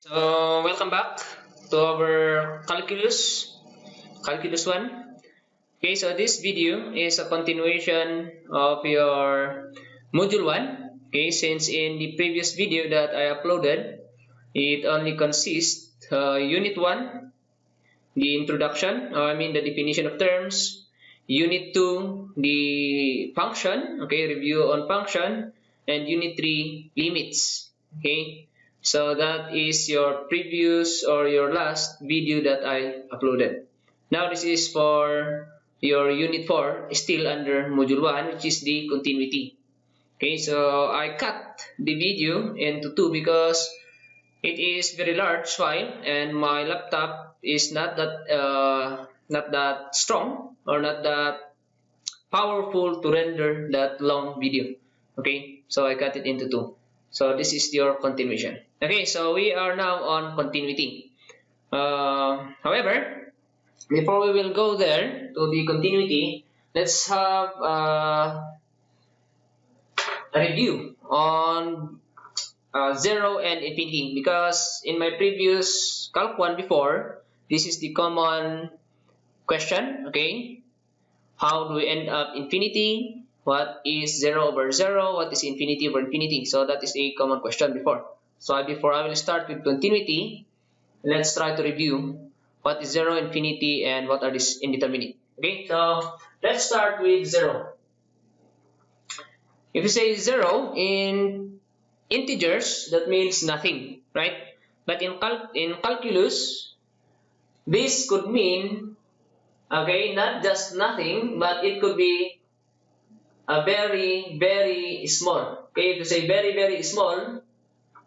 So welcome back to our calculus 1. Okay, so this video is a continuation of your module 1. Okay, since in the previous video that I uploaded, it only consists unit 1, the introduction, or I mean the definition of terms, unit 2, the function, okay, review on function, and unit 3, limits. Okay, so that is your previous or your last video that I uploaded. Now this is for your unit 4, still under module 1, which is the continuity. Okay, so I cut the video into two because it is very large file and my laptop is not that strong or not that powerful to render that long video. Okay, so I cut it into two. So this is your continuation. Okay, so we are now on continuity. However, before we will go there to the continuity, let's have a review on 0 and infinity, because in my previous calc 1 before, this is the common question. Okay, how do we end up infinity? What is 0 over 0? What is infinity over infinity? So that is a common question before. So before I will start with continuity, let's try to review what is 0, infinity, and what are these indeterminate. Okay, so let's start with 0. If you say 0 in integers, that means nothing, right? But in calculus, this could mean, okay, not just nothing, but it could be a very, very small. Okay, if you say very, very small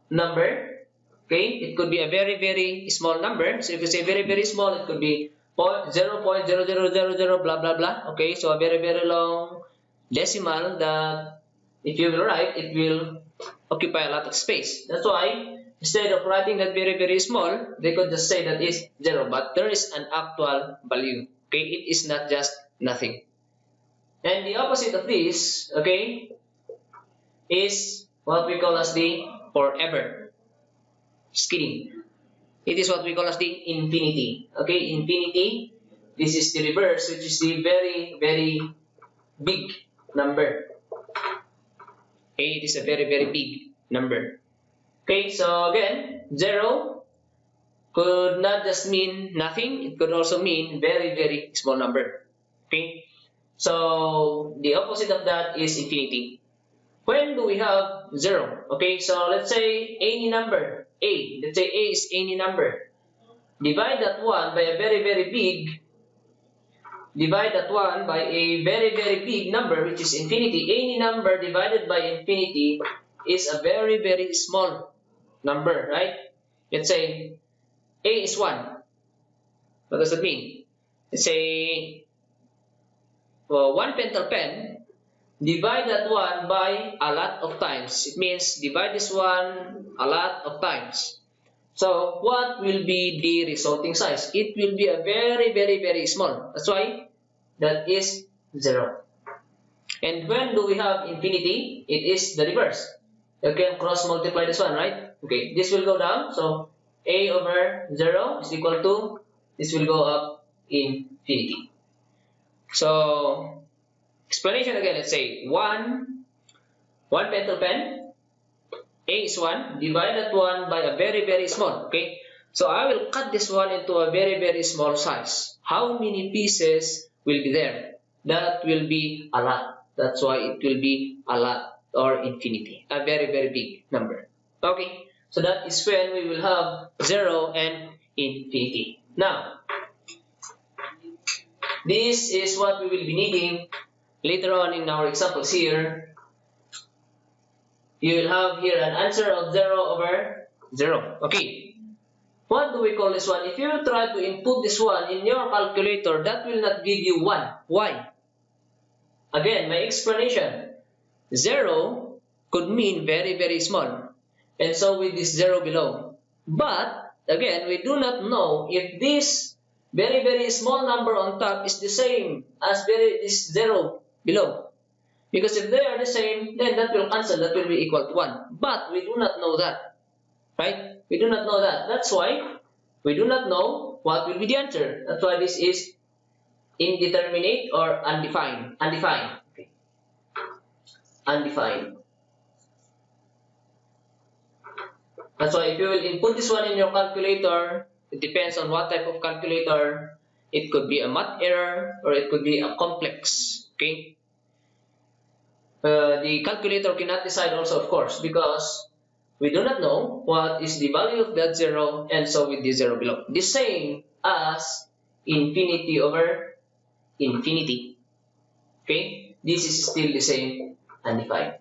number, okay, it could be a very, very small number. So if you say very, very small, it could be 0.0000 blah blah blah. Okay, so a very, very long decimal that if you will write, it will occupy a lot of space. That's why instead of writing that very, very small, they could just say that is 0, but there is an actual value. Okay, it is not just nothing. And the opposite of this, okay, is what we call as the forever. Just kidding. It is what we call as the infinity. Okay, infinity. This is the reverse, which is the very, very big number. Okay, it is a very, very big number. Okay, so again, 0 could not just mean nothing, it could also mean very, very small number. Okay, so the opposite of that is infinity. When do we have 0? Okay, so let's say any number, a. Let's say a is any number. Divide that one by a very, very big. Divide that one by a very, very big number, which is infinity. Any number divided by infinity is a very, very small number, right? Let's say a is 1. What does that mean? Let's say 1 pencil pen. Divide that one by a lot of times. It means divide this one a lot of times. So what will be the resulting size? It will be a very, very, very small. That's why that is 0. And when do we have infinity? It is the reverse. You can cross multiply this one, right? Okay, this will go down. So a over 0 is equal to, this will go up infinity. So explanation again, let's say 1 pencil pen. A is 1, divide that one by a very, very small, okay? So I will cut this one into a very, very small size. How many pieces will be there? That will be a lot. That's why it will be a lot or infinity, a very, very big number. Okay, so that is when we will have 0 and infinity. Now, this is what we will be needing later on in our examples here. You will have here an answer of 0 over 0. Okay. What do we call this one? If you try to input this one in your calculator, that will not give you 1. Why? Again, my explanation. 0 could mean very, very small. And so with this 0 below. But, again, we do not know if this very, very small number on top is the same as this 0 below. Because if they are the same, then that will cancel, that will be equal to 1. But we do not know that. right? We do not know that. That's why we do not know what will be the answer. That's why this is indeterminate or undefined. Undefined. Okay. Undefined. That's why if you will input this one in your calculator, it depends on what type of calculator. It could be a math error or it could be a complex. Okay. The calculator cannot decide also, of course, because we do not know what is the value of that zero, and so with the zero below. The same as infinity over infinity. Okay, this is still the same undefined.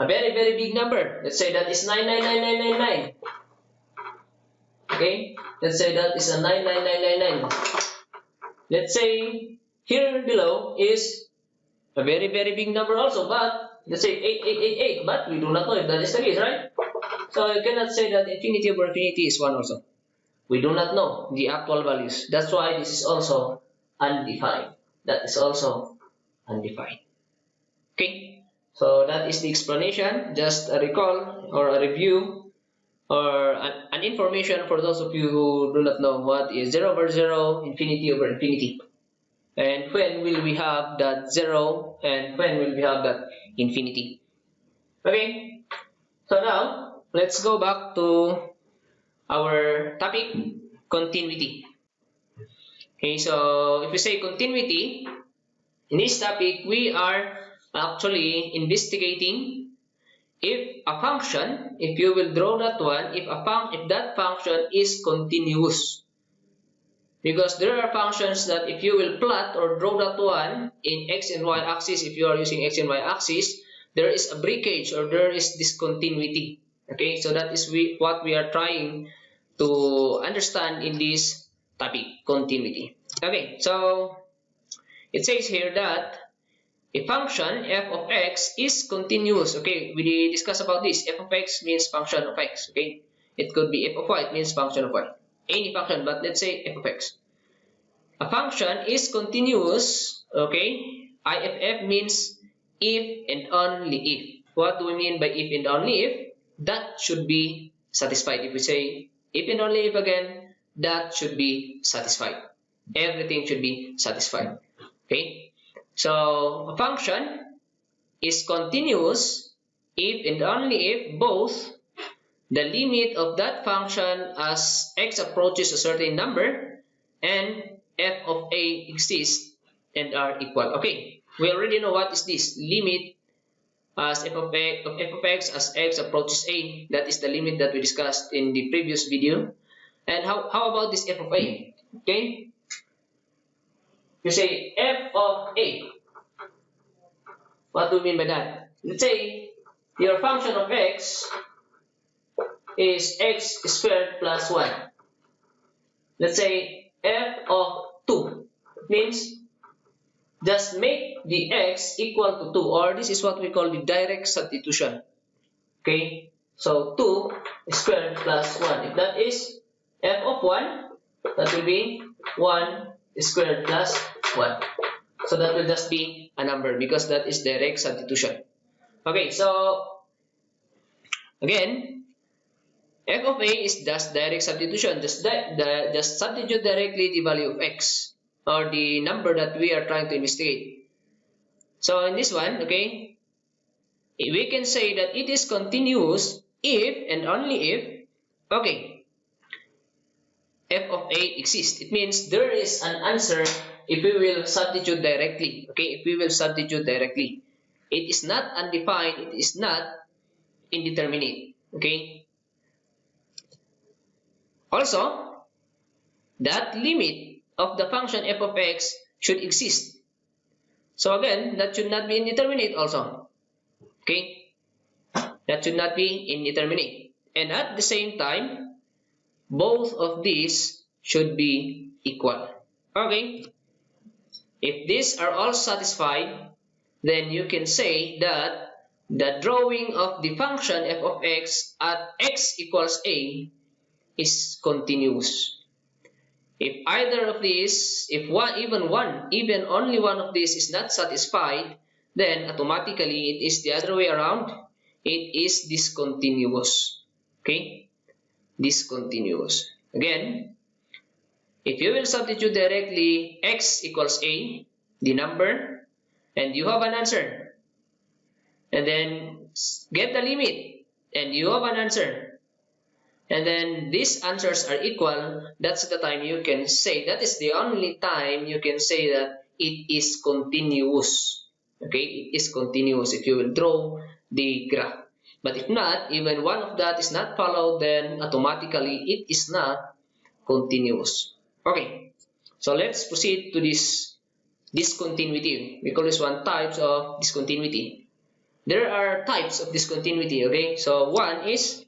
A very, very big number. Let's say that is 9999999. Okay, let's say that is a 99999. Let's say here below is a very, very big number also, but let's say 8888, but we do not know if that is the case, right? So you cannot say that infinity over infinity is 1 also. We do not know the actual values. That's why this is also undefined. That is also undefined. Okay, so that is the explanation. Just a recall or a review or an information for those of you who do not know what is 0 over 0, infinity over infinity. And when will we have that 0 and when will we have that infinity. Okay, so now let's go back to our topic, continuity. Okay, so if we say continuity, in this topic we are actually investigating if a function, if you will draw that one, if that function is continuous. Because there are functions that if you will plot or draw that one in x and y axis, if you are using x and y axis, there is a breakage or there is discontinuity. Okay, so that is what we are trying to understand in this topic, continuity. Okay, so it says here that a function f of x is continuous. Okay, we discussed about this. F of x means function of x. Okay, it could be f of y, it means function of y. Any function, but let's say f of x. A function is continuous. Okay, IFF means if and only if. What do we mean by if and only if? That should be satisfied. If we say if and only if again, that should be satisfied. Everything should be satisfied. Okay, so a function is continuous if and only if both the limit of that function as x approaches a certain number and f of a exists and are equal. Okay, we already know what is this limit as f of x as x approaches a. That is the limit that we discussed in the previous video. And how about this f of a? Okay, you say f of a. What do you mean by that? Let's say your function of x is x squared plus 1. Let's say f of 2 means just make the x equal to 2, or this is what we call the direct substitution. Okay, so 2 squared plus 1. If that is f of 1, that will be 1 squared plus 1. So that will just be a number because that is direct substitution. Okay, so again, f of a is just direct substitution. Just substitute directly the value of x or the number that we are trying to investigate. So in this one, okay, we can say that it is continuous if and only if, okay, f of a exists. It means there is an answer if we will substitute directly. Okay, if we will substitute directly. It is not undefined, it is not indeterminate. Okay. Also, that limit of the function f of x should exist. So again, that should not be indeterminate also. Okay, that should not be indeterminate. And at the same time, both of these should be equal. Okay, if these are all satisfied, then you can say that the drawing of the function f of x at x equals a is continuous. If either of these, if even only one of these is not satisfied, then automatically it is the other way around. It is discontinuous. Okay? discontinuous. Again, if you will substitute directly x equals a, the number, and you have an answer, and then get the limit, and you have an answer, and then these answers are equal, that's the time you can say, that is the only time you can say that it is continuous. Okay, it is continuous if you will draw the graph. But if not, even one of that is not followed, then automatically it is not continuous. Okay, so let's proceed to this discontinuity. We call this one types of discontinuity. There are types of discontinuity. Okay, so one is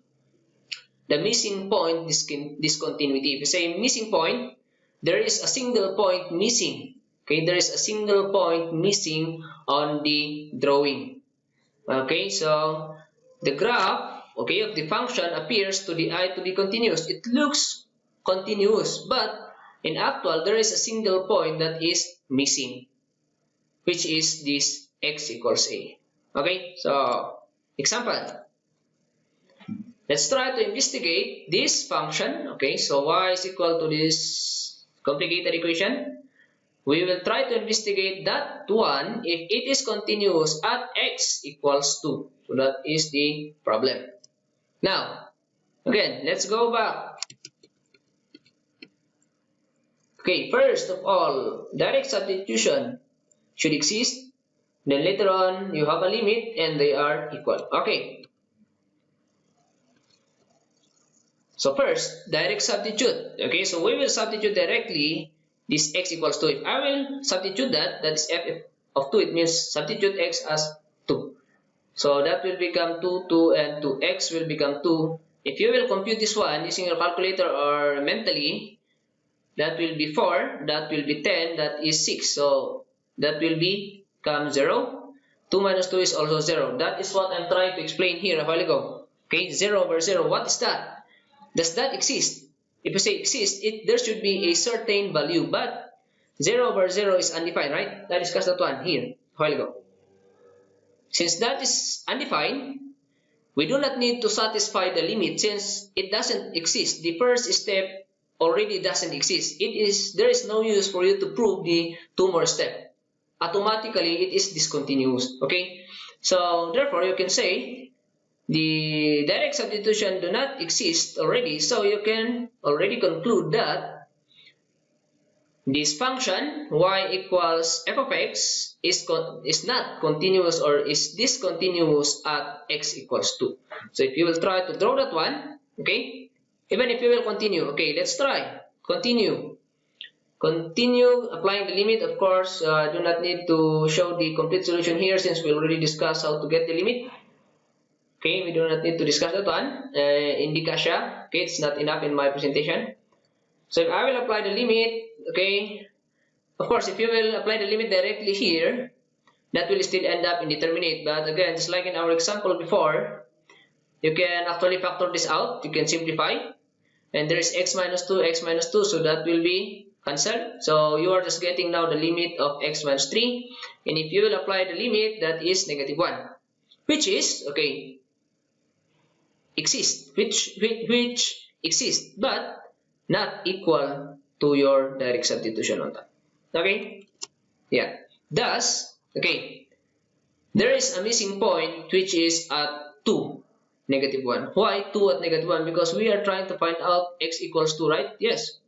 the missing point discontinuity. If you say missing point, there is a single point missing. Okay, there is a single point missing on the drawing. Okay, so the graph, okay, of the function appears to the eye to be continuous. It looks continuous, but in actual there is a single point that is missing, which is this x equals a. Okay, so example. Let's try to investigate this function. Okay, so y is equal to this complicated equation. We will try to investigate that one if it is continuous at x equals 2. So that is the problem. Now, again, let's go back. Okay, first of all, direct substitution should exist. Then later on, you have a limit and they are equal. Okay. So first, direct substitute. Okay, so we will substitute directly this x equals 2. If I will substitute that, that is f of 2, it means substitute x as 2. So that will become 2, 2, and 2x will become 2. If you will compute this one using your calculator or mentally, that will be 4, that will be 10, that is 6. So that will become 0. 2 minus 2 is also 0. That is what I'm trying to explain here a while ago. Okay, 0 over 0. What is that? Does that exist? If you say exist, there should be a certain value, but 0 over 0 is undefined, right? I discussed that one here a while ago. Since that is undefined, we do not need to satisfy the limit since it doesn't exist. The first step already doesn't exist. There is no use for you to prove the 2 more step. Automatically, it is discontinuous. Okay? So, therefore, you can say the direct substitution do not exist already, so you can already conclude that this function y equals f of x is not continuous or is discontinuous at x equals 2. So if you will try to draw that one, okay, even if you will continue, okay, let's try, continue applying the limit. Of course, do not need to show the complete solution here since we already discussed how to get the limit. Okay, we do not need to discuss that one in the Kasha. Okay, it's not enough in my presentation. So if I will apply the limit, okay, of course, if you will apply the limit directly here, that will still end up indeterminate. But again, just like in our example before, you can actually factor this out. You can simplify. And there is x minus 2, so that will be cancelled. So you are just getting now the limit of x minus 3. And if you will apply the limit, that is negative 1. Which is, okay, exists, which exists, but not equal to your direct substitution on that. Okay? Yeah. Thus, okay, there is a missing point which is at 2, negative 1. Why 2 at negative 1? Because we are trying to find out x equals 2, right? Yes.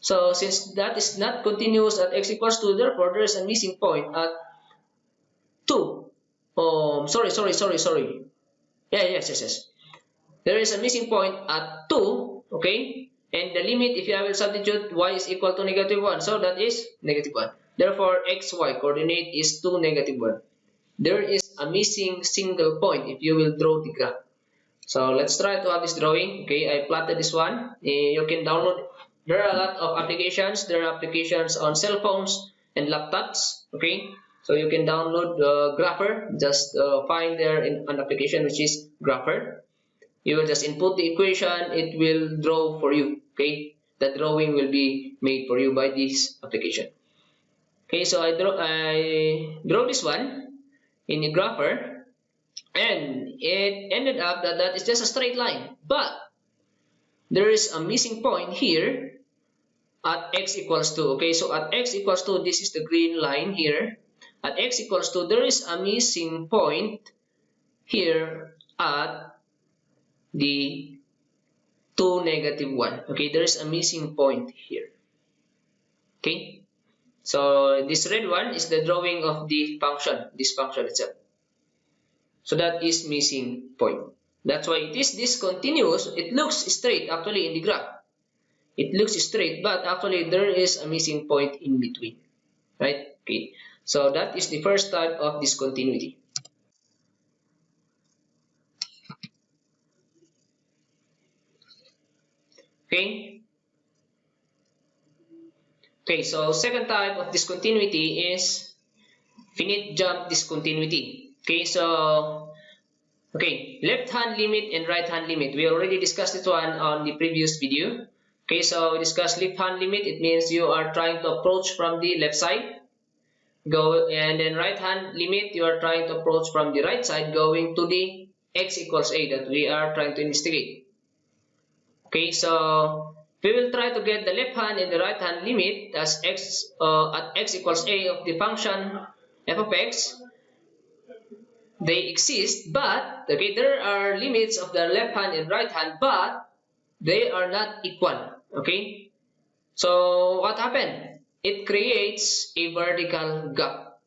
So, since that is not continuous at x equals 2, therefore, there is a missing point at 2. Sorry. Yeah, yes. There is a missing point at 2, okay? And the limit, if you will substitute, y is equal to negative 1. So that is negative 1. Therefore, xy coordinate is 2, negative 1. There is a missing single point if you will draw the graph. So let's try to have this drawing. Okay, I plotted this one. You can download. There are a lot of applications. There are applications on cell phones and laptops. Okay, so you can download Grapher. Just find there an application which is Grapher. You will just input the equation, it will draw for you. Okay, the drawing will be made for you by this application. Okay, so I draw this one in the Grapher, and it ended up that is just a straight line. But there is a missing point here at x equals 2. Okay, so at x equals 2, this is the green line here. At x equals 2, there is a missing point here at the 2, -1. Okay, there is a missing point here. Okay, so this red one is the drawing of the function, this function itself. So that is missing point. That's why it is discontinuous. It looks straight actually in the graph. It looks straight, but actually there is a missing point in between, right? Okay, so that is the first type of discontinuity. Okay. Okay, so second type of discontinuity is finite jump discontinuity. Okay, so left hand limit and right hand limit. We already discussed this one on the previous video. Okay, so we discussed left hand limit. It means you are trying to approach from the left side. And then right hand limit, you are trying to approach from the right side going to the x equals a that we are trying to investigate. Okay, so we will try to get the left hand and the right hand limit as x at x equals a of the function f of x. They exist, but okay, there are limits of the left hand and right hand, but they are not equal. Okay, so what happened? It creates a vertical gap.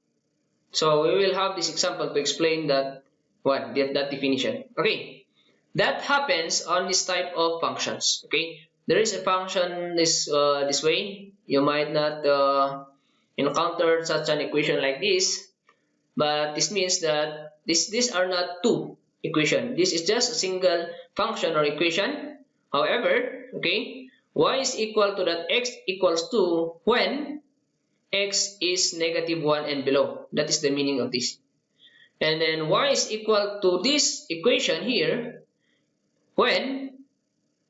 So we will have this example to explain that that definition. Okay, that happens on this type of functions. Okay, there is a function this way. You might not encounter such an equation like this, but this means that these are not two equations. This is just a single function or equation. However, okay, y is equal to that x equals 2 when x is -1 and below. That is the meaning of this. And then y is equal to this equation here when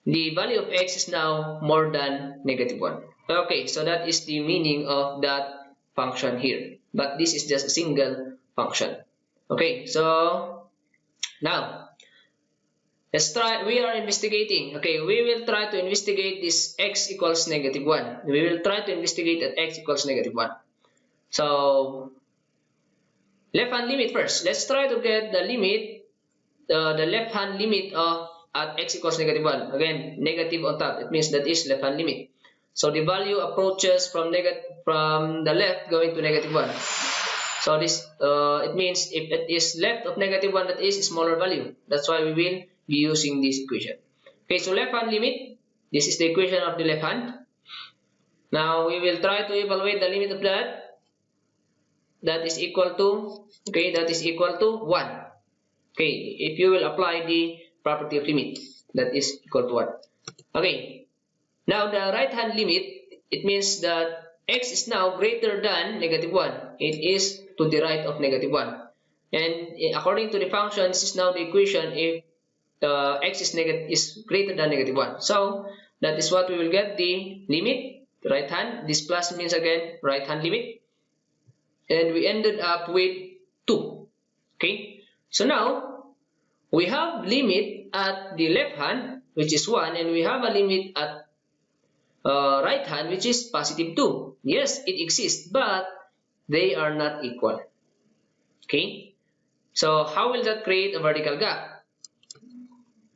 the value of x is now more than -1. Okay, so that is the meaning of that function here. But this is just a single function. Okay, so now let's try. We are investigating. Okay, we will try to investigate this x equals -1. We will try to investigate at x equals -1. So left hand limit first. Let's try to get the limit, the left hand limit of at x equals -1. Again, negative on top. It means that is left hand limit. So the value approaches from the left going to -1. So this it means if it is left of -1, that is a smaller value. That's why we will be using this equation. Okay, so left hand limit. This is the equation of the left hand. Now we will try to evaluate the limit of that. That is equal to, okay, that is equal to 1. Okay, if you will apply the property of limit, that is equal to 1. Okay, now the right hand limit, it means that x is now greater than -1. It is to the right of -1. And according to the function, this is now the equation if x is greater than -1. So that is what we will get, the limit, right hand. This plus means again right hand limit. And we ended up with 2. Okay, so now we have limit at the left hand, which is 1, and we have a limit at right hand, which is +2. Yes, it exists, but they are not equal. Okay, so how will that create a vertical gap?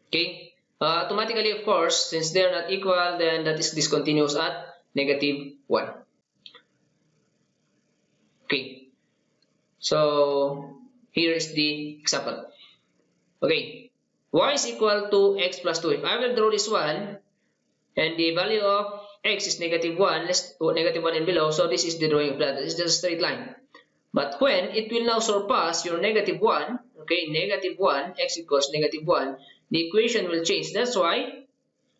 Okay, automatically, of course, since they are not equal, then that is discontinuous at -1. Okay, so here is the example. Okay, y is equal to x plus 2. If I will draw this one, and the value of x is -1, -1 and below, so this is the drawing of that. This is just a straight line. But when it will now surpass your -1, okay, -1, x equals -1, the equation will change. That's why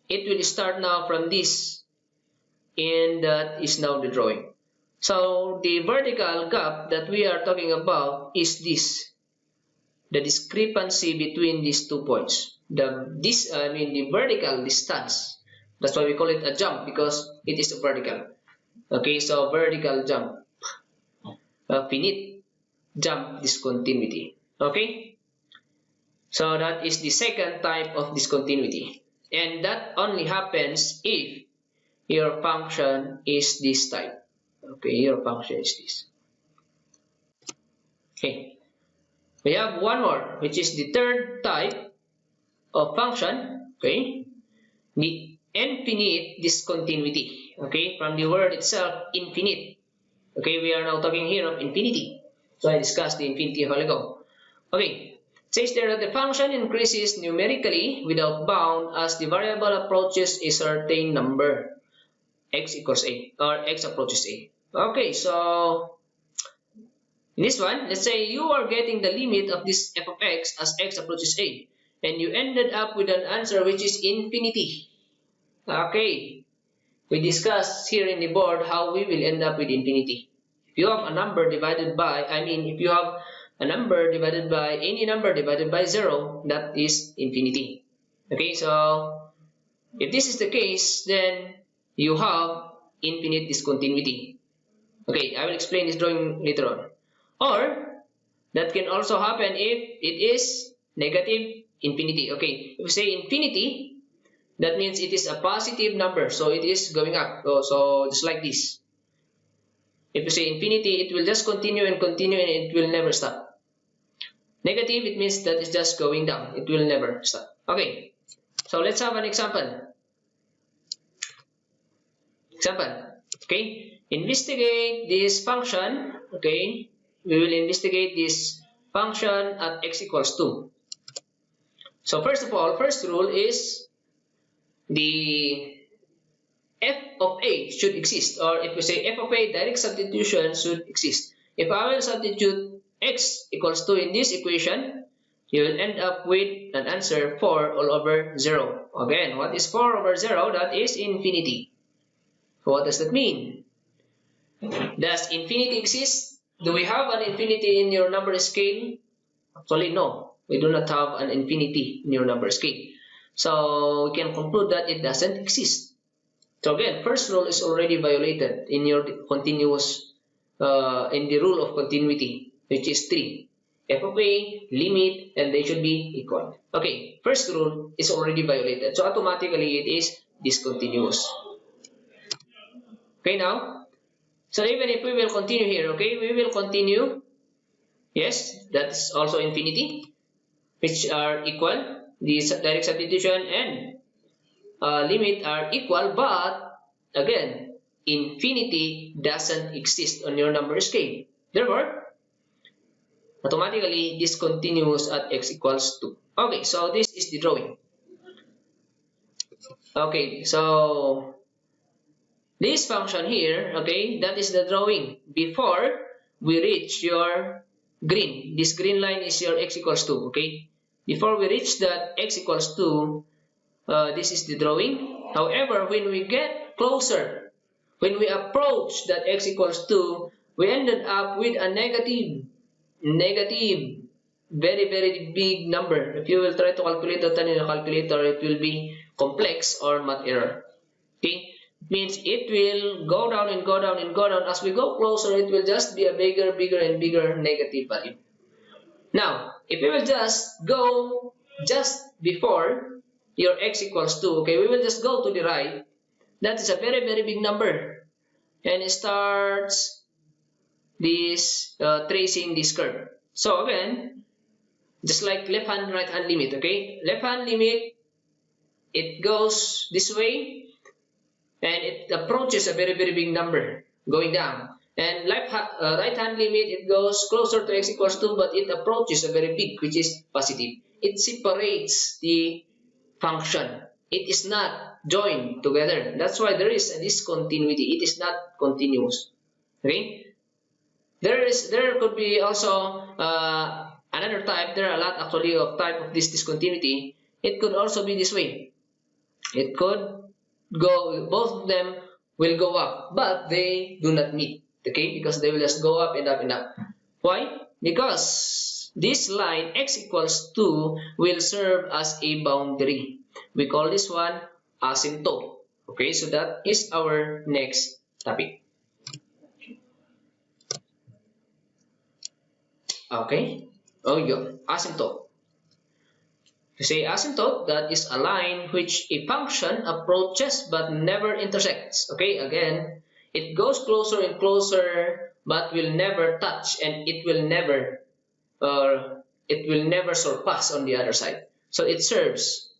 it will start now from this, and that is now the drawing. So the vertical gap that we are talking about is this, the discrepancy between these 2 points. The vertical distance. That's why we call it a jump, because it is a vertical. Okay, so vertical jump, finite jump discontinuity. Okay, so that is the second type of discontinuity. And that only happens if your function is this type. Okay, your function is this. Okay, we have one more, which is the third type of function. Okay, the infinite discontinuity. Okay, from the word itself, infinite. Okay, we are now talking here of infinity. So I discussed the infinity a while ago. Okay, it says there that the function increases numerically without bound as the variable approaches a certain number. X equals a, or x approaches a. Okay, so in this one, let's say you are getting the limit of this f of x as x approaches a, and you ended up with an answer which is infinity. Okay, we discussed here in the board how we will end up with infinity. If you have a number divided by, if you have a number divided by any number divided by 0, that is infinity. Okay, so if this is the case, then you have infinite discontinuity. Okay, I will explain this drawing later on. Or, that can also happen if it is negative infinity. Okay, if we say infinity, that means it is a positive number, so it is going up. So just like this. If we say infinity, it will just continue and continue and it will never stop. Negative, it means that it's just going down. It will never stop. Okay, so let's have an example. Okay, investigate this function. Okay, we will investigate this function at x equals 2. So first of all, first rule is the f of a should exist, or if we say f of a, direct substitution should exist. If I will substitute x equals 2 in this equation, you will end up with an answer 4 all over 0. Again, what is 4 over 0? That is infinity. So what does that mean? Does infinity exist? Do we have an infinity in your number scale? Actually, no. We do not have an infinity in your number scale. So we can conclude that it doesn't exist. So again, first rule is already violated in your continuous, in the rule of continuity, which is 3. F of a, limit, and they should be equal. Okay, first rule is already violated. So automatically it is discontinuous. Okay, now, so even if we will continue here, okay, we will continue. Yes, that's also infinity, which are equal. The direct substitution and limit are equal, but again, infinity doesn't exist on your number scale. Therefore, automatically this continues at x equals 2. Okay, so this is the drawing. Okay, so this function here, okay, that is the drawing before we reach your green. This green line is your x equals 2, okay? Before we reach that x equals 2, this is the drawing. However, when we get closer, when we approach that x equals 2, we ended up with a negative, very, very big number. If you will try to calculate that in a calculator, it will be complex or math error. Okay? It means it will go down and go down and go down. As we go closer, it will just be a bigger, bigger and bigger negative value. Now, if we will just go just before your x equals 2, okay, we will just go to the right. That is a very, very big number. And it starts this tracing this curve. So again, just like left hand, right hand limit, okay? Left hand limit, it goes this way, and it approaches a very, very big number going down. And right hand limit, it goes closer to x equals 2, but it approaches a very big, which is positive. It separates the function. It is not joined together. That's why there is a discontinuity. It is not continuous. Okay? There could be also another type. There are a lot actually of type of this discontinuity. It could also be this way. It could go, both of them will go up, but they do not meet. Okay, because they will just go up and up and up. Why? Because this line x equals 2 will serve as a boundary. We call this one asymptote. Okay, so that is our next topic. Okay, oh yeah, asymptote. To say asymptote, that is a line which a function approaches but never intersects. Okay, again, it goes closer and closer but will never touch, and it will never surpass on the other side. So it serves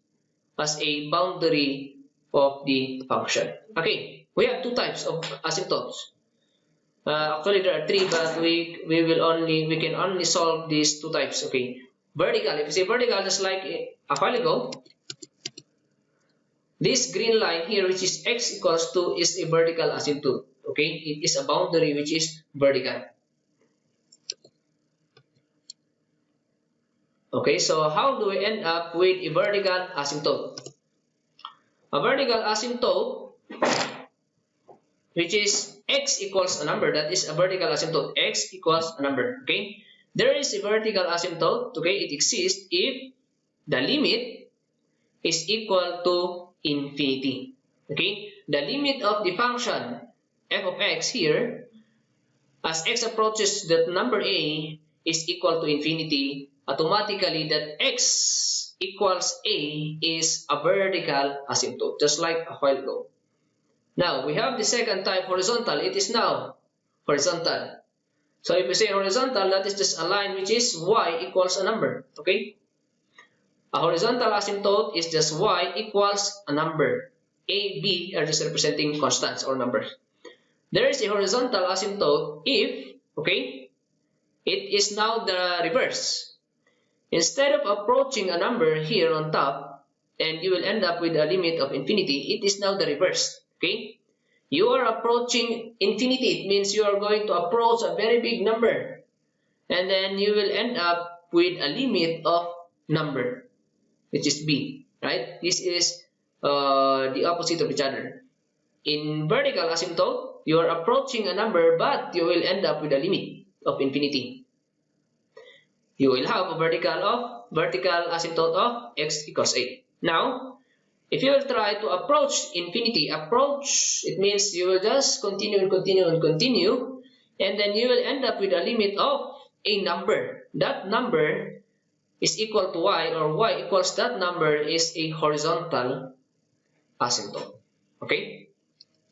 as a boundary of the function. Okay, we have two types of asymptotes. Actually, there are three, but we can only solve these two types. Okay, vertical. If you say vertical, just like a while ago, this green line here, which is x equals 2, is a vertical asymptote. Okay, it is a boundary which is vertical. Okay, so how do we end up with a vertical asymptote? A vertical asymptote, which is x equals a number, that is a vertical asymptote. X equals a number. Okay, there is a vertical asymptote. Okay, it exists if the limit is equal to infinity. Okay, the limit of the function f of x here, as x approaches that number a is equal to infinity, automatically that x equals a is a vertical asymptote, just like a while ago. Now we have the second type, horizontal. It is now horizontal. So if we say horizontal, that is just a line which is y equals a number. Okay, a horizontal asymptote is just y equals a number. A, b are just representing constants or numbers. There is a horizontal asymptote if, okay, it is now the reverse. Instead of approaching a number here on top, and you will end up with a limit of infinity, it is now the reverse. Okay, you are approaching infinity. It means you are going to approach a very big number, and then you will end up with a limit of number, which is b. Right? This is the opposite of each other. In vertical asymptote, you are approaching a number, but you will end up with a limit of infinity. You will have a vertical asymptote of x equals a. Now, if you will try to approach infinity, it means you will just continue and continue and continue, and then you will end up with a limit of a number. That number is equal to y, or y equals that number, is a horizontal asymptote. Okay?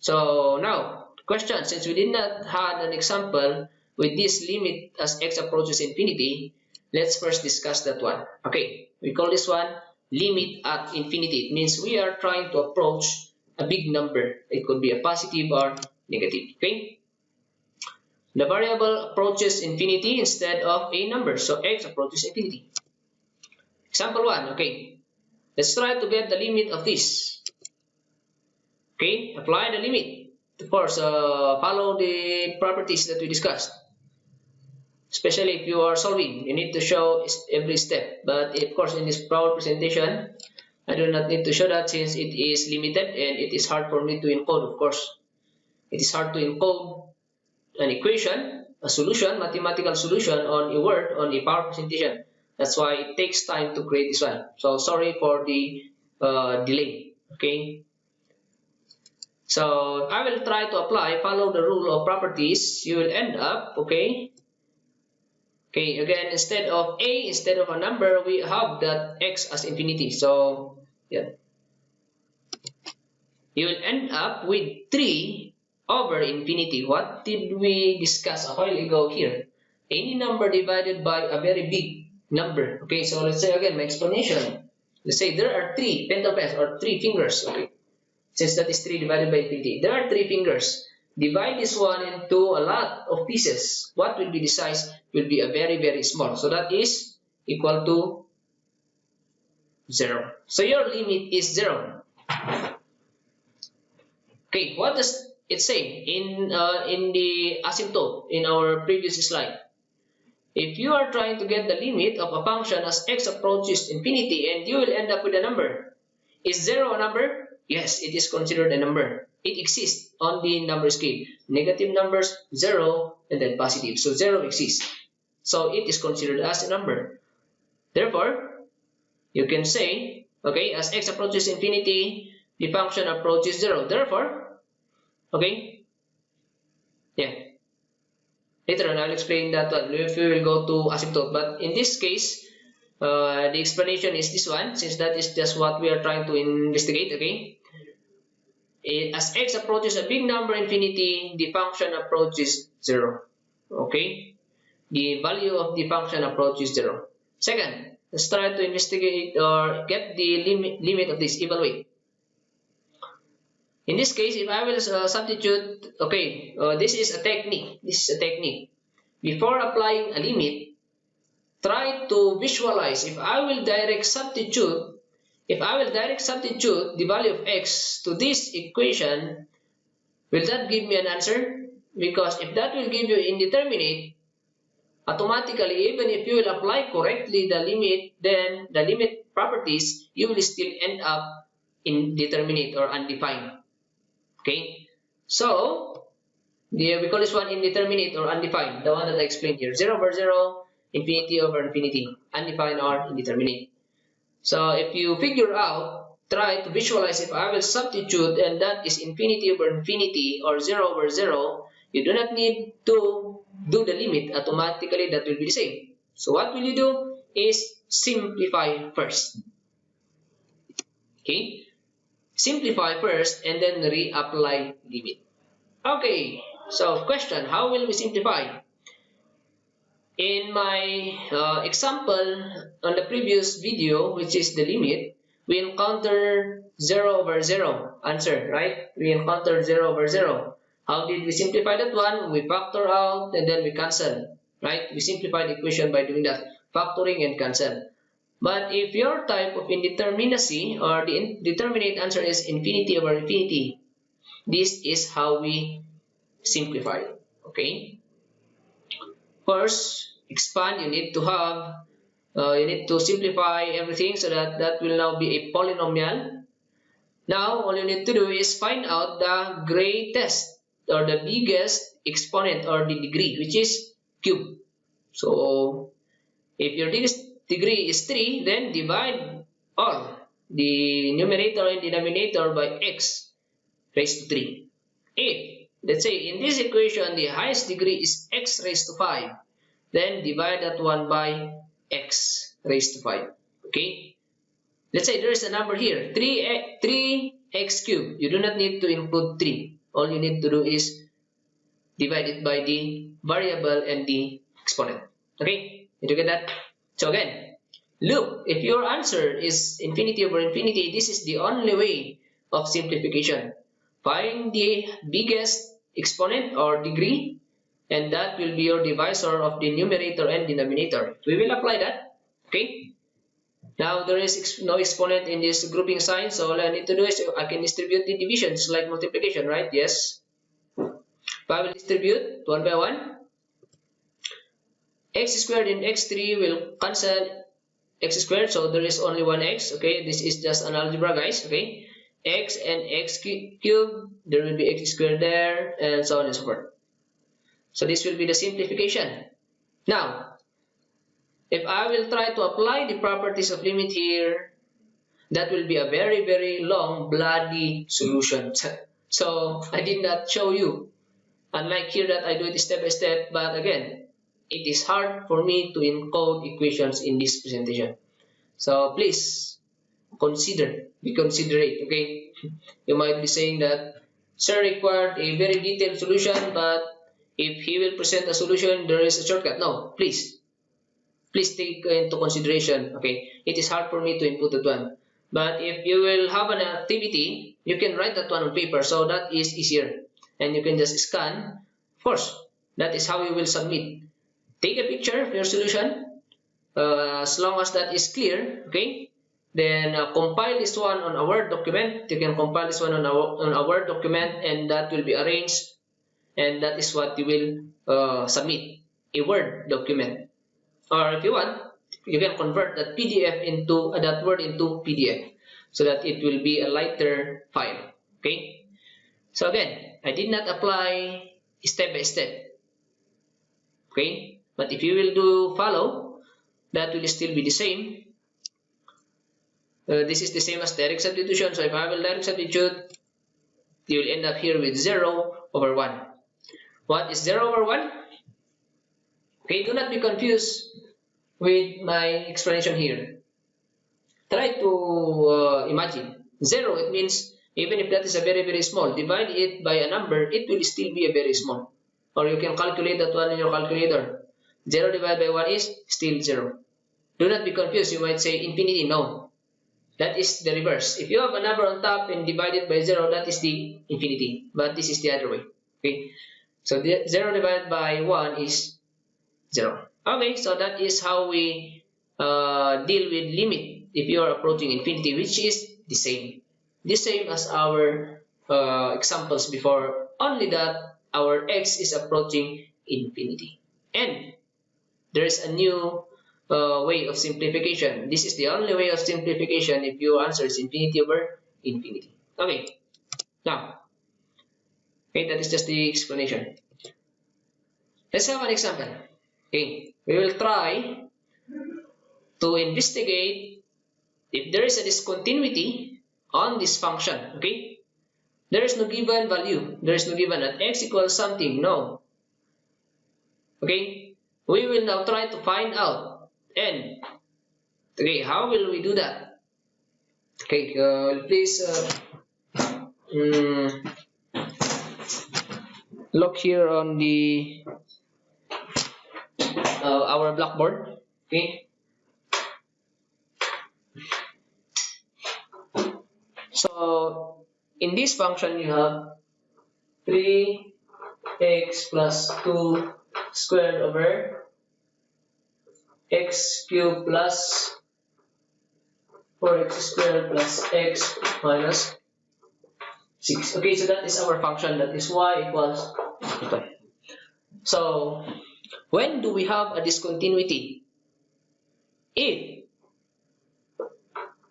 So now, question, since we did not have an example with this limit as x approaches infinity, let's first discuss that one. Okay, we call this one limit at infinity. It means we are trying to approach a big number. It could be a positive or negative. Okay, the variable approaches infinity instead of a number, so x approaches infinity. Example 1. Okay, let's try to get the limit of this. Okay, apply the limit. Of course, follow the properties that we discussed. Especially if you are solving, you need to show every step. But of course, in this PowerPoint presentation, I do not need to show that since it is limited and it is hard for me to encode. Of course, it is hard to encode an equation, a solution, mathematical solution on a word on a PowerPoint presentation. That's why it takes time to create this one. So sorry for the delay. Okay. So I will try to follow the rule of properties. You will end up, okay. Okay, again, instead of a number, we have that x as infinity. So, yeah. You will end up with 3 over infinity. What did we discuss a while ago here? Any number divided by a very big number. Okay, so let's say again, my explanation. Let's say there are 3 pentaples or 3 fingers. Okay, since that is 3 divided by infinity. There are 3 fingers. Divide this one into a lot of pieces. What will be the size? Will be a very, very small. So that is equal to 0. So your limit is 0. Okay, what does it say in the asymptote in our previous slide? If you are trying to get the limit of a function as x approaches infinity, and you will end up with a number. Is 0 a number? Yes, it is considered a number. It exists on the number scale. Negative numbers, 0, and then positive. So 0 exists. So it is considered as a number. Therefore, you can say, okay, as x approaches infinity, the function approaches 0. Therefore, okay, yeah. Later on, I'll explain that one if we will go to asymptote. But in this case, The explanation is this one, since that is just what we are trying to investigate. Okay, as x approaches a big number infinity, the function approaches 0. Okay, the value of the function approaches 0. Second, let's try to investigate or get the limit of this, evaluate. In this case, if I will substitute, okay, this is a technique. This is a technique. Before applying a limit, try to visualize. If I will direct substitute the value of x to this equation, will that give me an answer? Because if that will give you indeterminate, automatically, even if you will apply correctly the limit, then the limit properties, you will still end up indeterminate or undefined. Okay, so we call this one indeterminate or undefined, the one that I explained here. 0 over 0, infinity over infinity, undefined or indeterminate. So if you figure out, try to visualize if I will substitute and that is infinity over infinity or 0 over 0, you do not need to do the limit, automatically that will be the same. So what will you do is simplify first. Okay, simplify first and then reapply limit. Okay, so question, how will we simplify? In my example on the previous video, which is the limit, we encountered 0 over 0 answer, right? We encountered 0 over 0. How did we simplify that one? We factor out and then we cancel, right? We simplify the equation by doing that, factoring and cancel. But if your type of indeterminacy or the indeterminate answer is infinity over infinity, this is how we simplify. Okay. First, expand. You need to simplify everything so that that will now be a polynomial. Now, all you need to do is find out the greatest or the biggest exponent or the degree, which is cube. So, if your degree is 3, then divide all the numerator and denominator by x raised to 3. If, let's say, in this equation, the highest degree is x raised to 5, then divide that one by x raised to 5. Okay? Let's say there is a number here, 3x cubed. You do not need to include 3. All you need to do is divide it by the variable and the exponent. Okay? Did you get that? So again, look, if your answer is infinity over infinity, this is the only way of simplification. Find the biggest exponent or degree, and that will be your divisor of the numerator and denominator. We will apply that. Okay. Now there is no exponent in this grouping sign, so all I need to do is I can distribute the divisions like multiplication, right? Yes. If I will distribute 1 by 1, x squared and x3 will cancel x squared, so there is only one x. Okay, this is just an algebra, guys. Okay, x and x cubed, there will be x squared there, and so on and so forth. So this will be the simplification. Now, if I will try to apply the properties of limit here, that will be a very, very long, bloody solution. So I did not show you. Unlike here that I do it step by step, but again, it is hard for me to encode equations in this presentation. So please be considerate, okay? You might be saying that, sir required a very detailed solution, but if he will present a solution, there is a shortcut. No, please take into consideration, okay? It is hard for me to input that one. But if you will have an activity, you can write that one on paper, so that is easier. And you can just scan. Of course, that is how you will submit. Take a picture of your solution, as long as that is clear, okay? Then compile this one on a Word document. You can compile this one on a Word document, and that will be arranged, and that is what you will submit, a Word document. Or if you want, you can convert that PDF into that Word into PDF, so that it will be a lighter file. Okay. So again, I did not apply step by step. Okay, but if you will do follow, that will still be the same. This is the same as direct substitution. So if I will direct substitute, you will end up here with 0 over 1. What is 0 over 1? Okay, do not be confused. with my explanation here. Try to imagine 0. It means even if that is a very, very small, divide it by a number, it will still be a very small. Or you can calculate that one in your calculator. 0 divided by 1 is still 0. Do not be confused. You might say infinity. No. That is the reverse. If you have a number on top and divide it by 0, that is the infinity. But this is the other way. Okay. So the 0 divided by 1 is 0. Okay, so that is how we deal with limit if you are approaching infinity, which is the same. The same as our examples before, only that our x is approaching infinity. And there is a new way of simplification. This is the only way of simplification if your answer is infinity over infinity. Okay, now, okay, that is just the explanation. Let's have an example. Okay, we will try to investigate if there is a discontinuity on this function. Okay, there is no given value. There is no given that x equals something. No. Okay, we will now try to find out. And okay, how will we do that? Okay, please look here on the our blackboard. Okay, so in this function you have 3x plus 2 squared over x cubed plus 4x squared plus x minus 6. Okay, so that is our function. That is y equals ito. So when do we have a discontinuity? If,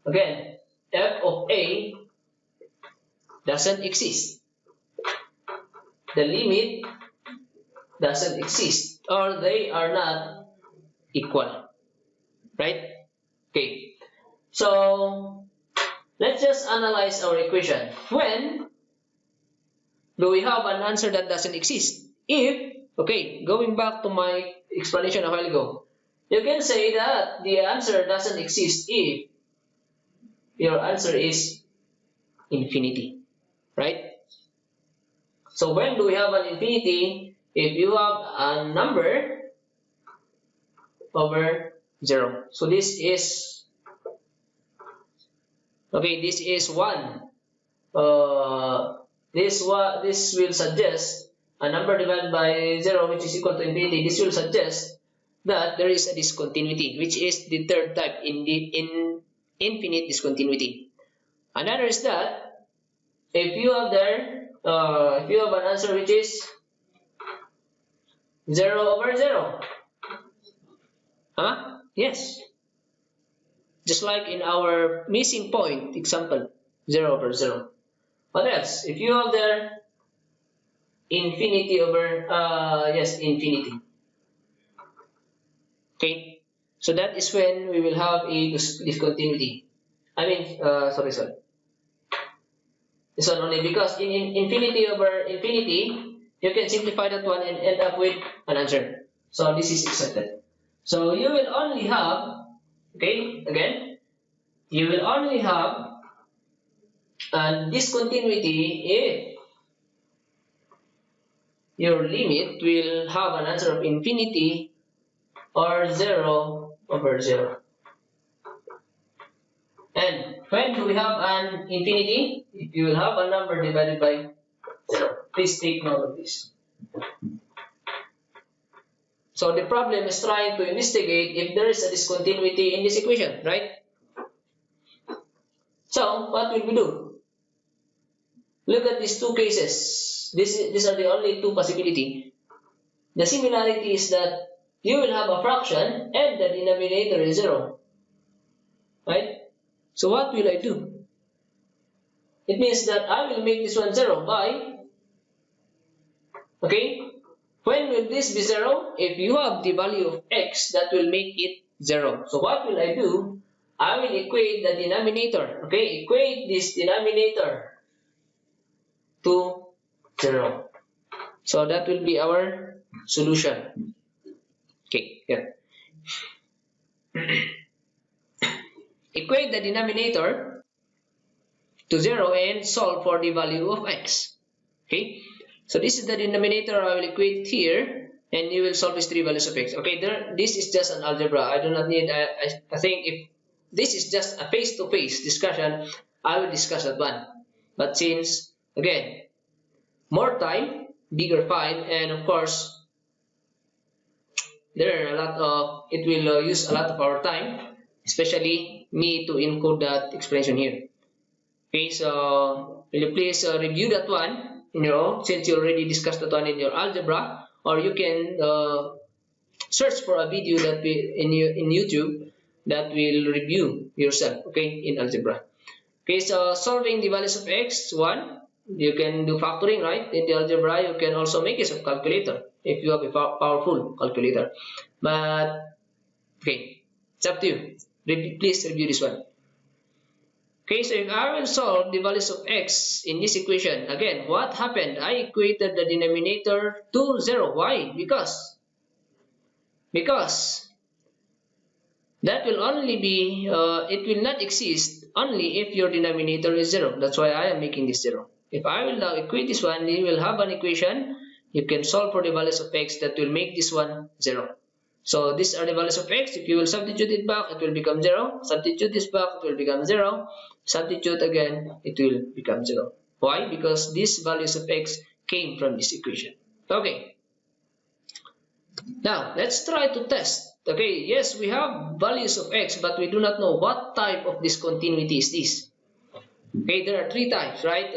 again, f of a doesn't exist, the limit doesn't exist, or they are not equal, right? Okay, so let's just analyze our equation. When do we have an answer that doesn't exist? If, okay, going back to my explanation a while ago, you can say that the answer doesn't exist if your answer is infinity, right? So when do we have an infinity? If you have a number over 0. So this is, okay, this is 1. This will suggest a number divided by 0 which is equal to infinity. This will suggest that there is a discontinuity, which is the third type in infinite discontinuity. Another is that if you have if you have an answer which is 0 over 0, yes, just like in our missing point example, 0 over 0. What else? If you have infinity over yes, infinity. Okay, so that is when we will have a discontinuity. I mean, sorry. This one only, because in infinity over infinity, you can simplify that one and end up with an answer. So this is accepted. So you will only have, okay, again, you will only have a discontinuity if your limit will have an answer of infinity or 0 over 0. And when do we have an infinity? If you will have a number divided by 0. Please take note of this. So the problem is trying to investigate if there is a discontinuity in this equation, right? So what will we do? Look at these two cases. These are the only two possibilities. The similarity is that you will have a fraction and the denominator is 0. Right? So what will I do? It means that I will make this one 0 by, okay, when will this be 0? If you have the value of x, that will make it 0. So what will I do? I will equate the denominator, okay, equate this denominator to 0. So that will be our solution. Okay, here. Equate the denominator to 0 and solve for the value of x. Okay, so this is the denominator. I will equate here, and you will solve these three values of x. Okay, this is just an algebra. I do not need. I think if this is just a face-to-face discussion, I will discuss that one. But since again, more time, bigger file, and of course, there are a lot of it will use a lot of our time, especially me to encode that explanation here. Okay, so will you please review that one in your own, since you already discussed that one in your algebra, or you can search for a video that in YouTube that will review yourself. Okay, in algebra. Okay, so solving the values of x, one, you can do factoring, right? In the algebra, you can also make use of calculator if you have a powerful calculator. But okay, it's up to you. Please review this one. Okay, so if I will solve the values of x in this equation, again, what happened? I equated the denominator to 0. Why? Because that will only be, it will not exist only if your denominator is 0. That's why I am making this 0. If I will now equate this one, you will have an equation. You can solve for the values of x that will make this one 0. So these are the values of x. If you will substitute it back, it will become 0. Substitute this back, it will become 0. Substitute again, it will become 0. Why? Because these values of x came from this equation. Okay. Now, let's try to test. Okay, yes, we have values of x, but we do not know what type of discontinuity is this. Okay, there are three types, right?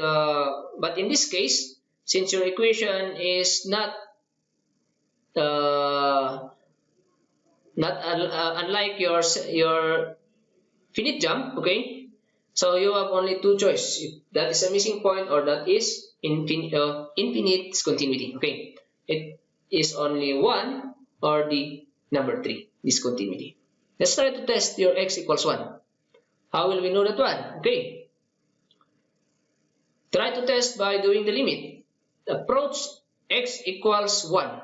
But in this case, since your equation is not unlike your finite jump, okay, so you have only two choices. That is a missing point, or that is infinite discontinuity. Okay, it is only one or the number 3 discontinuity. Let's try to test your x equals 1. How will we know that one? Okay, try to test by doing the limit. Approach x equals 1.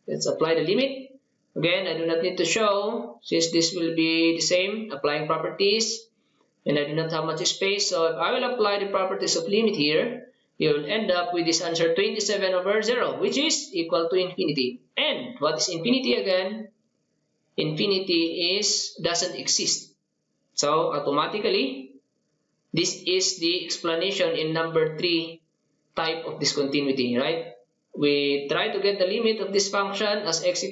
Let's apply the limit. Again, I do not need to show since this will be the same, applying properties, and I do not have much space. So if I will apply the properties of limit here, you will end up with this answer 27 over 0, which is equal to infinity. And what is infinity again? Infinity doesn't exist. So automatically, this is the explanation in number 3 type of discontinuity, right? We try to get the limit of this function as x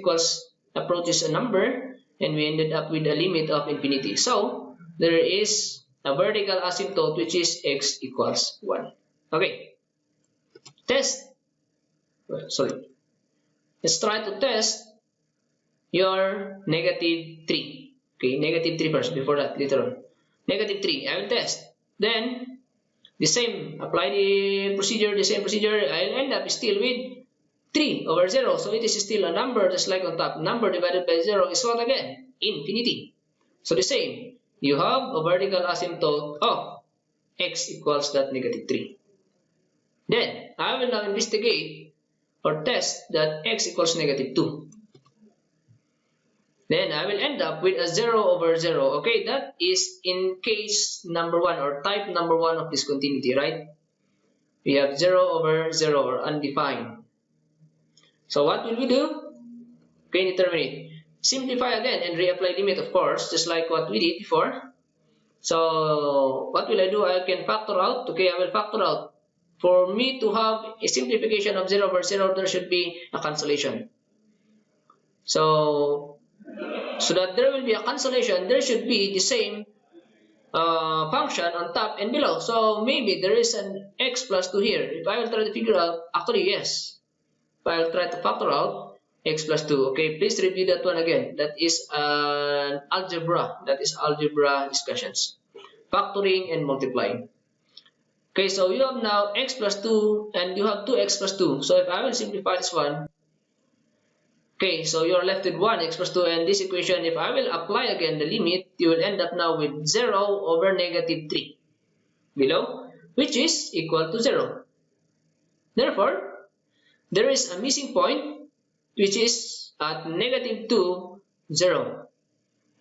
approaches a number, and we ended up with a limit of infinity. So there is a vertical asymptote, which is x equals 1. Okay, test. Sorry. Let's try to test your negative 3. Okay, negative 3 first, before that, later on. Negative 3, I will test. Then, the same, apply the same procedure, I'll end up still with 3 over 0. So it is still a number just like on top. Number divided by 0 is what again? Infinity. So the same, you have a vertical asymptote of x equals that negative 3. Then, I will now investigate or test that x equals negative 2. Then I will end up with a 0 over 0. Okay, that is in case number 1 or type number 1 of discontinuity, right? We have 0 over 0 or undefined. So what will we do? Okay, determine it. Simplify again and reapply limit, of course, just like what we did before. So what will I do? I can factor out. Okay, I will factor out. For me to have a simplification of 0 over 0, there should be a cancellation. So that there will be a cancellation, there should be the same function on top and below. So maybe there is an x plus 2 here. If I will try to figure out, actually yes. If I will try to factor out x plus 2. Okay, please review that one again. That is an algebra. That is algebra discussions. Factoring and multiplying. Okay, so you have now x plus 2 and you have 2x plus 2. So if I will simplify this one, okay, so you are left with 1x plus 2, and this equation, if I will apply again the limit, you will end up now with 0 over negative 3 below, which is equal to 0. Therefore, there is a missing point, which is at negative 2, 0.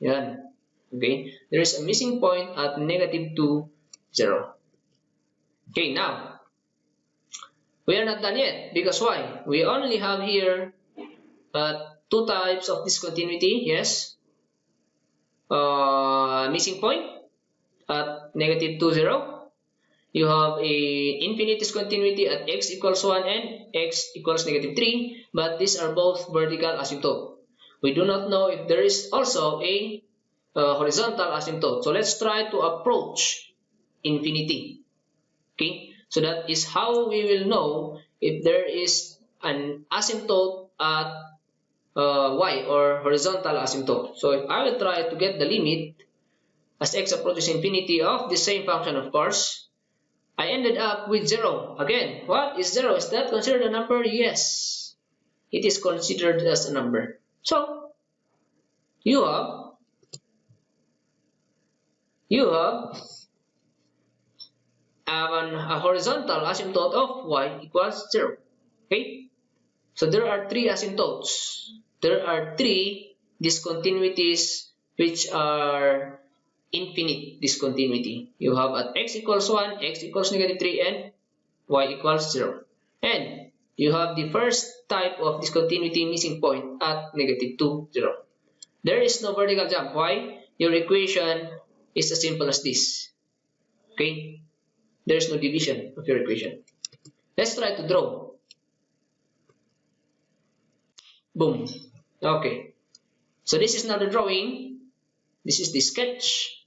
Yan. Okay, there is a missing point at negative 2, 0. Okay, now, we are not done yet, because why? We only have here two types of discontinuity, yes. Missing point at negative 2, 0. You have a infinite discontinuity at x equals 1 and x equals negative 3, but these are both vertical asymptote. We do not know if there is also a horizontal asymptote. So let's try to approach infinity. Okay, so that is how we will know if there is an asymptote at y, or horizontal asymptote. So if I will try to get the limit as x approaches infinity of the same function, of course, I ended up with 0. Again, what is 0? Is that considered a number? Yes, it is considered as a number. So you have a horizontal asymptote of y equals 0. Okay, so there are three asymptotes. There are three discontinuities which are infinite discontinuity. You have at x equals 1, x equals negative 3, and y equals 0. And you have the first type of discontinuity missing point at negative 2, 0. There is no vertical jump. Why? Your equation is as simple as this. Okay? There is no division of your equation. Let's try to draw. Boom. Okay. So this is now the drawing. This is the sketch.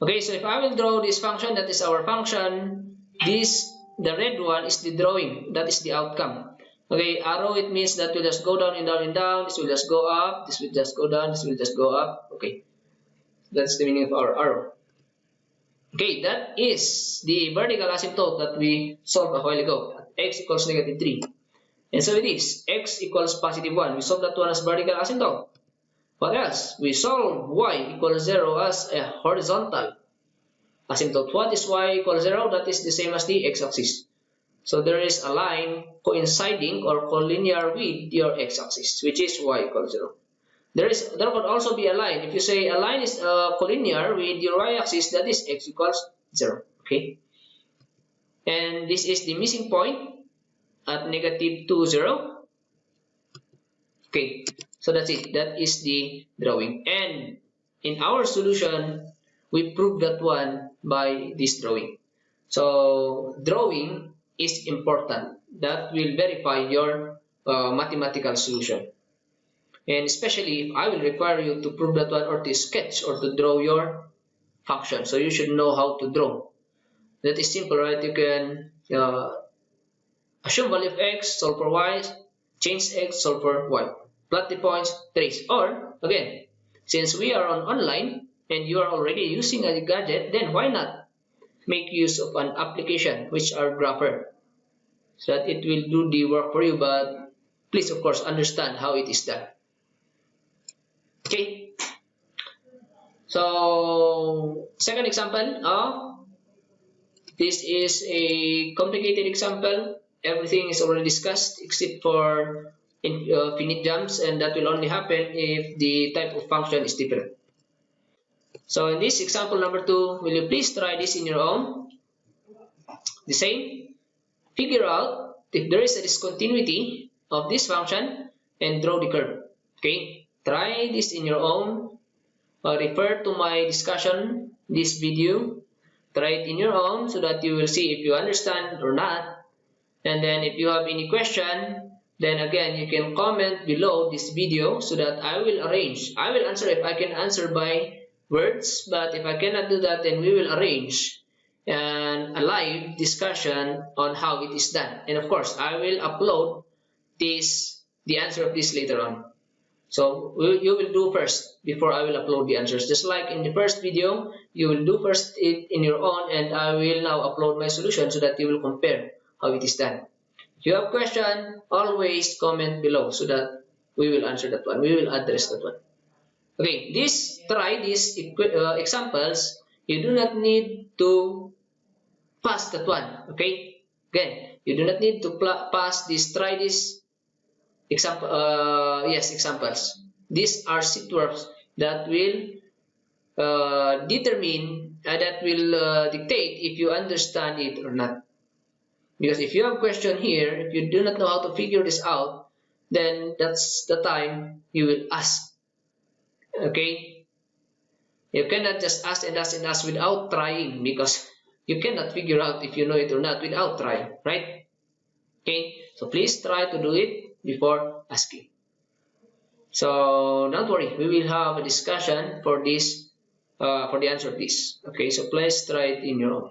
Okay, so if I will draw this function, that is our function. The red one is the drawing. That is the outcome. Okay, arrow, it means that will just go down and down and down. This will just go up. This will just go down. This will just go up. Okay, that's the meaning of our arrow. Okay, that is the vertical asymptote that we solved a while ago. X equals negative 3. And so it is. X equals positive 1. We solved that one as vertical asymptote. What else? We solve y equals 0 as a horizontal asymptote. What is y equals 0? That is the same as the x-axis. So there is a line coinciding or collinear with your x-axis, which is y equals 0. There could also be a line. If you say a line is collinear with your y-axis, that is x equals 0. Okay. And this is the missing point at negative 2, 0. Okay. So that's it. That is the drawing. And in our solution, we prove that one by this drawing. So drawing is important. That will verify your mathematical solution. And especially if I will require you to prove that one, or to sketch or to draw your function. So you should know how to draw. That is simple, right? You can assume value of x, solve for y, change x, solve for y. Plot the points, trace. Or, again, since we are online and you are already using a gadget, then why not make use of an application which are grapher, so that it will do the work for you, but please, of course, understand how it is done. Okay. So, second example, this is a complicated example. Everything is already discussed except for finite jumps, and that will only happen if the type of function is different. So in this example number 2, will you please try this in your own? The same. Figure out if there is a discontinuity of this function and draw the curve. Okay, try this in your own. Refer to my discussion, this video. Try it in your own so that you will see if you understand or not. And then if you have any question, then again you can comment below this video so that I will arrange. I will answer if I can answer by words, but if I cannot do that, then we will arrange a live discussion on how it is done. And of course, I will upload the answer of this later on. So you will do first before I will upload the answers. Just like in the first video, you will do first it in your own, and I will now upload my solution so that you will compare how it is done. If you have question, always comment below so that we will answer that one. We will address that one. Okay, try these examples. You do not need to pass that one. Okay, again, you do not need to pass this. Try this example. Examples. These are set works. that will dictate if you understand it or not. Because if you have a question here, if you do not know how to figure this out, then that's the time you will ask. Okay? You cannot just ask and ask and ask without trying, because you cannot figure out if you know it or not without trying, right? Okay? So please try to do it before asking. So don't worry, we will have a discussion for this, for the answer to this. Okay, so please try it in your own.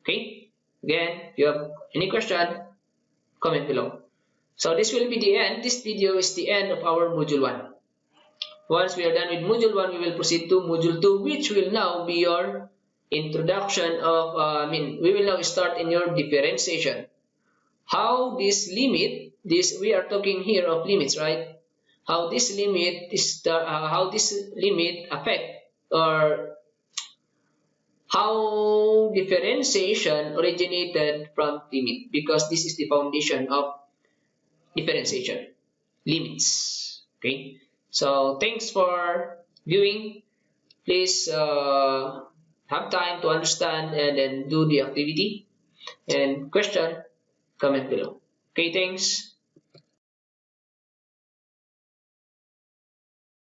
Okay? Again, if you have any question, comment below. So this will be the end. This video is the end of our module 1. Once we are done with module 1, we will proceed to module 2, which will now be your introduction of, we will now start in your differentiation. How this limit, we are talking here of limits, right? How this limit affect, or how differentiation originated from limit, because this is the foundation of differentiation, limits. Okay, so thanks for viewing. Please have time to understand and then do the activity, and question, comment below. Okay, thanks.